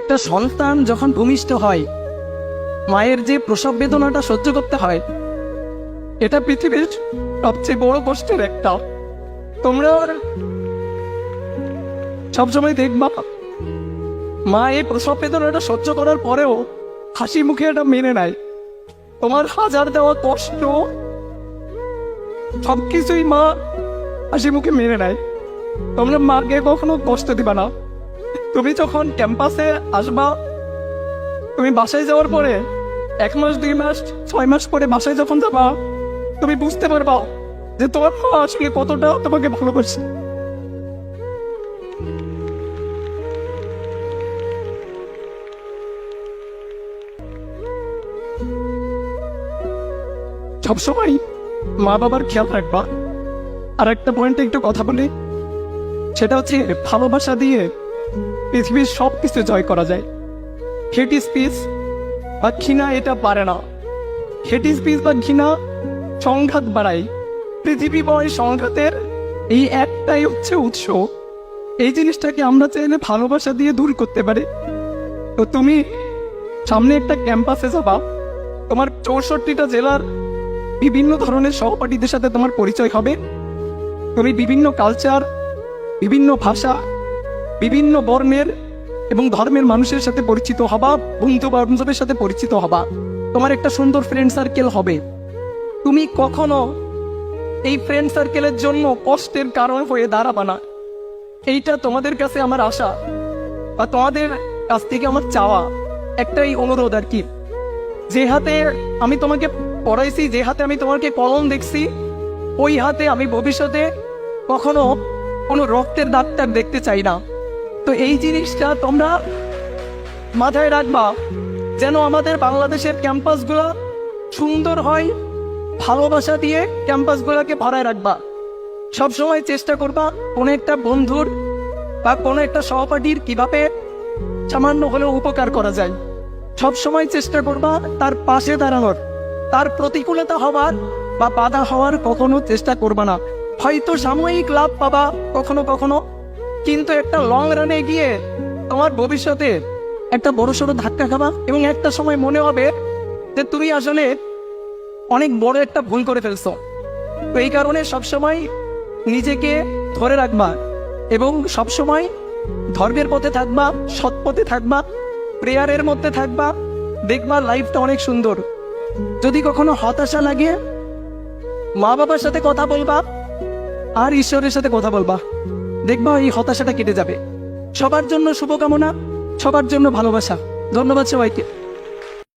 একটা সন্তান যখন ভূমিষ্ঠ হয়, মায়ের যে প্রসব বেদনাটা সহ্য করতে হয়, এটা পৃথিবীর সবচেয়ে বড় কষ্টের একটা। তোমরা সবসময় দেখবা মা এই প্রসব বেদনাটা সহ্য করার পরেও হাসি মুখে এটা মেনে নেয়। তোমার হাজার দেওয়া কষ্ট সবকিছুই মা হাসি মুখে মেনে নেয়। তোমরা মাকে কখনো কষ্ট দিবা না। তুমি যখন ক্যাম্পাসে আসবা, তুমি বাসায় যাওয়ার পরে 1 মাস 2 মাস 6 মাস পরে বাসায় যখন যাবা, তুমি বুঝতে পারবা যে তোমার মা আসলে কতটা তোমাকে ভালোবাসে। সবসময় মা বাবার খেয়াল রাখবা। আর একটা পয়েন্টে একটু কথা বলি, সেটা হচ্ছে ভালোবাসা দিয়ে পৃথিবীর সব কিছু জয় করা যায়। হেট স্পিচ বা ঘৃণা এটা পারে না। হেট স্পিচ বা ঘৃণা সংঘাত বাড়ায়। পৃথিবীময় সংঘাতের এই একটাই হচ্ছে উৎস। এই জিনিসটাকে আমরা চাইলে ভালোবাসা দিয়ে দূর করতে পারি। তো তুমি সামনে একটা ক্যাম্পাসে যাবা, তোমার 64টা জেলার বিভিন্ন ধরনের সহপাঠীদের সাথে তোমার পরিচয় হবে। তুমি বিভিন্ন কালচার, বিভিন্ন ভাষা, বিভিন্ন বর্ণের এবং ধর্মের মানুষের সাথে পরিচিত হবা, বন্ধু বান্ধবের সাথে পরিচিত হবা। তোমার একটা সুন্দর ফ্রেন্ড সার্কেল হবে। তুমি কখনো এই ফ্রেন্ড সার্কেলের জন্য কষ্টের কারণ হয়ে দাঁড়াবা না। এইটা তোমাদের কাছে আমার আশা বা তোমাদের কাছ থেকে আমার চাওয়া, একটাই অনুরোধ আর কি। যে হাতে আমি তোমাকে পড়াইছি, যে হাতে আমি তোমাকে কলম দেখছি, ওই হাতে আমি ভবিষ্যতে কখনো কোনো রক্তের দাগটার দেখতে চাই না। তো এই জিনিসটা তোমরা মাথায় রাখবা, যেন আমাদের বাংলাদেশের ক্যাম্পাসগুলো সুন্দর হয়। ভালোবাসা দিয়ে ক্যাম্পাসগুলোকে ভরায় রাখবা। সবসময় চেষ্টা করবা কোনো একটা বন্ধুর বা কোনো একটা সহপাঠীর কিভাবে সামান্য হলেও উপকার করা যায়। সবসময় চেষ্টা করবা তার পাশে দাঁড়ানোর। তার প্রতিকূলতা হওয়ার বা বাধা হওয়ার কখনো চেষ্টা করবা না। হয়তো সাময়িক লাভ পাবা কখনো কখনো, কিন্তু একটা লং রানে গিয়ে তোমার ভবিষ্যতে একটা বড়সড় ধাক্কা খাবা এবং একটা সময় মনে হবে যে তুমি আসলে অনেক বড় একটা ভুল করে ফেলছো। তো এই কারণে সবসময় নিজেকে ধরে রাখবা এবং সবসময় ধর্মের পথে থাকবা, সৎ পথে থাকবা, প্রেয়ারের মধ্যে থাকবা। দেখবা লাইফটা অনেক সুন্দর। যদি কখনো হতাশা লাগে, মা বাবার সাথে কথা বলবা আর ঈশ্বরের সাথে কথা বলবা, দেখবা এই হতাশাটা কেটে যাবে। সবার জন্য শুভকামনা, সবার জন্য ভালোবাসা। ধন্যবাদ সবাইকে।